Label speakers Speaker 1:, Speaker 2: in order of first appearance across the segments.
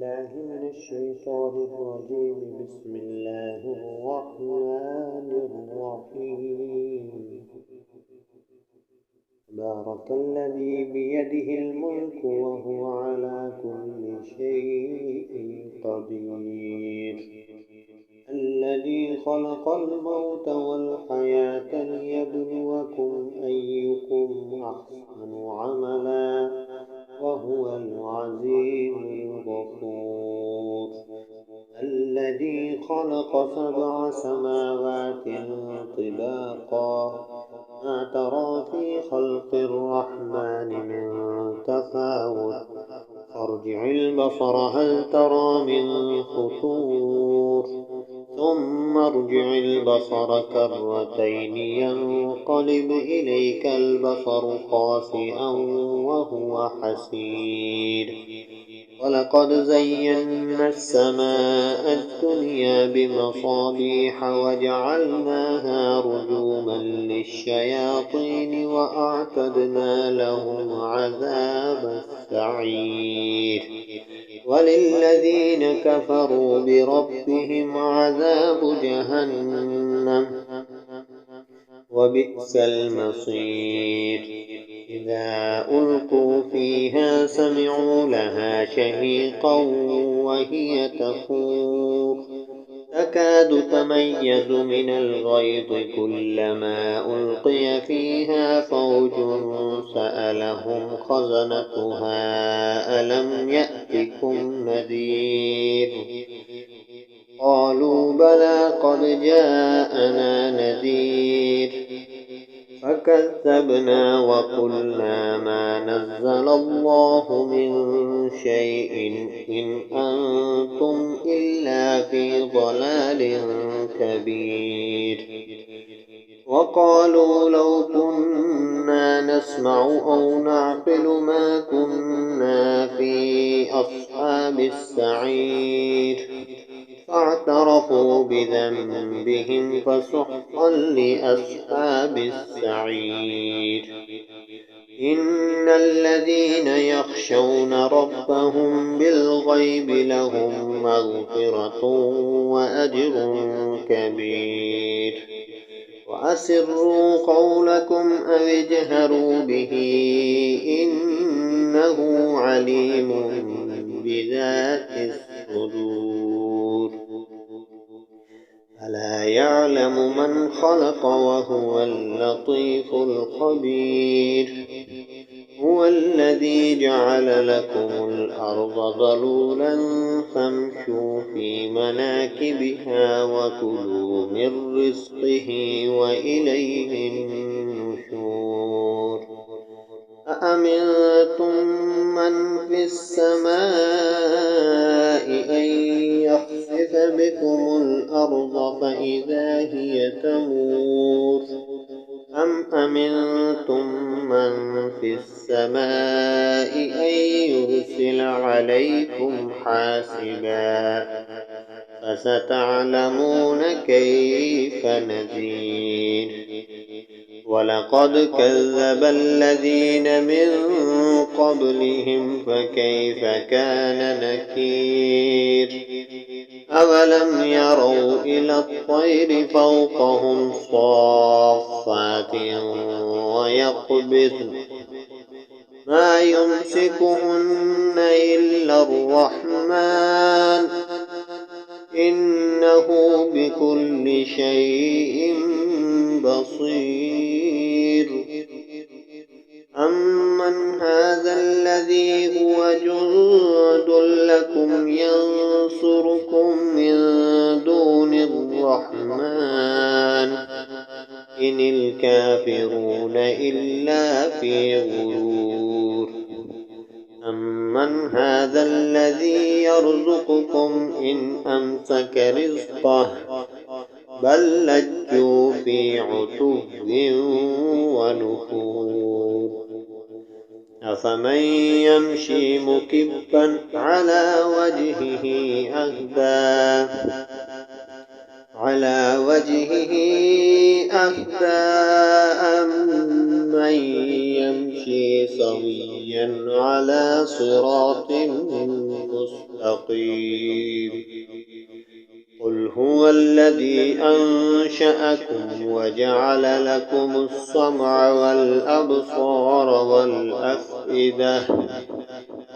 Speaker 1: بالله من الشيطان الرجيم. بسم الله الرحمن الرحيم. تبارك الذي بيده الملك وهو على كل شيء قدير. الذي خلق الموت والحياة ليبلوكم أيكم أحسن عملا وهو العزيز الغفور. الذي خلق 7 سماوات طباقا ما ترى في خلق الرحمن من تفاوت فارجع البصر هل ترى من فطور ثم ارجع البصر كرتين ينقلب إليك البصر خاسئا وهو حسير. ولقد زينا السماء الدنيا بمصابيح وجعلناها رجوما للشياطين وأعتدنا لهم عذاب السعير. وللذين كفروا بربهم عذاب جهنم وبئس المصير. إذا ألقوا فيها سمعوا لها شهيقا وهي تفور تكاد تميز من الغيظ كلما ألقي فيها فوج سألهم خزنتها ألم يأتكم نذير قالوا بلى قد جاءنا نذير فكذبنا وقلنا ما نزل الله من شيء إن أنتم إلا في ضلال كبير. وقالوا لو كنا نسمع أو نعقل ما كنا في أصحاب السعير فاعترفوا بذنبهم فسحقا لأصحاب السعير. إن الذين يخشون ربهم بالغيب لهم مغفرة وأجر كبير. وأسروا قولكم أو اجهروا به إنه عليم بذات الصدور. ألا يعلم من خلق وهو اللطيف الخبير. هو الذي جعل لكم الأرض ذلولا فامشوا في مناكبها وكلوا من رزقه وإليه النشور. أأمنتم من في السماء أن يخسف بكم الأرض فإذا هي تمور أم أمنتم من في السماء أن يرسل عليكم حاسبا فستعلمون كيف نذير. ولقد كذب الذين من قبلهم فكيف كان نكير. أولم يروا إلى الطير فوقهم صافات ويقبضن ما يمسكهن إلا الرحمن إنه بكل شيء بصير. أمن هذا الذي هو جند لكم ينصركم من دون الرحمن إن الكافرون إلا في غرور. أمن هذا الذي يرزقكم إن أمسك رزقه بل لجوا في عتو ونفور. أفمن يمشي مكبا على وجهه أهدى أمن يمشي سويا على صراط مستقيم. قل هو الذي أنشأكم وجعل لكم السمع والأبصار والأفئدة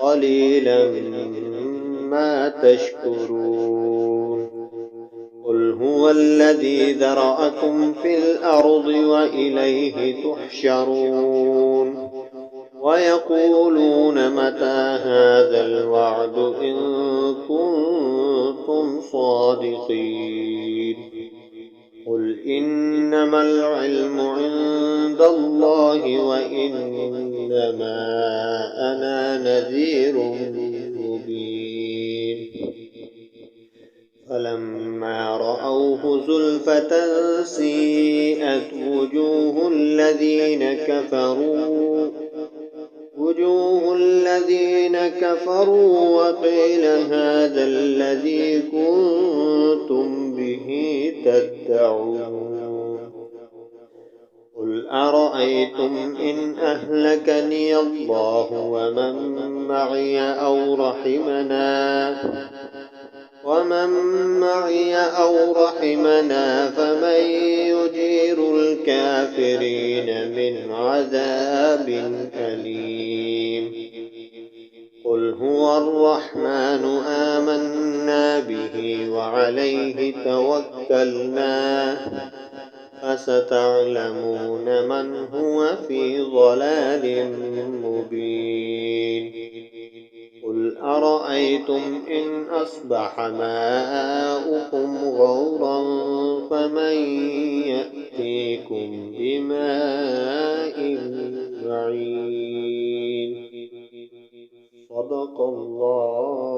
Speaker 1: قليلا ما تشكرون. قل هو الذي ذرأكم في الأرض وإليه تحشرون. ويقولون متى هذا الوعد إن كنتم صادقين. قل إنما العلم عند الله وإنما أنا نذير مبين. فلما رأوه زلفة سيئت وجوه الذين كفروا وقيل هذا الذي كنتم به تدعون. قل أرأيتم إن أهلكني الله ومن معي أو رحمنا فمن يجير الكافرين من عذاب أليم. قل هو الرحمن آمنا به وعليه توكلنا فستعلمون من هو في ضلال مبين. قل أرأيتم إن أصبح ماؤكم غورا فمن يأتيكم بماء معين. صدق الله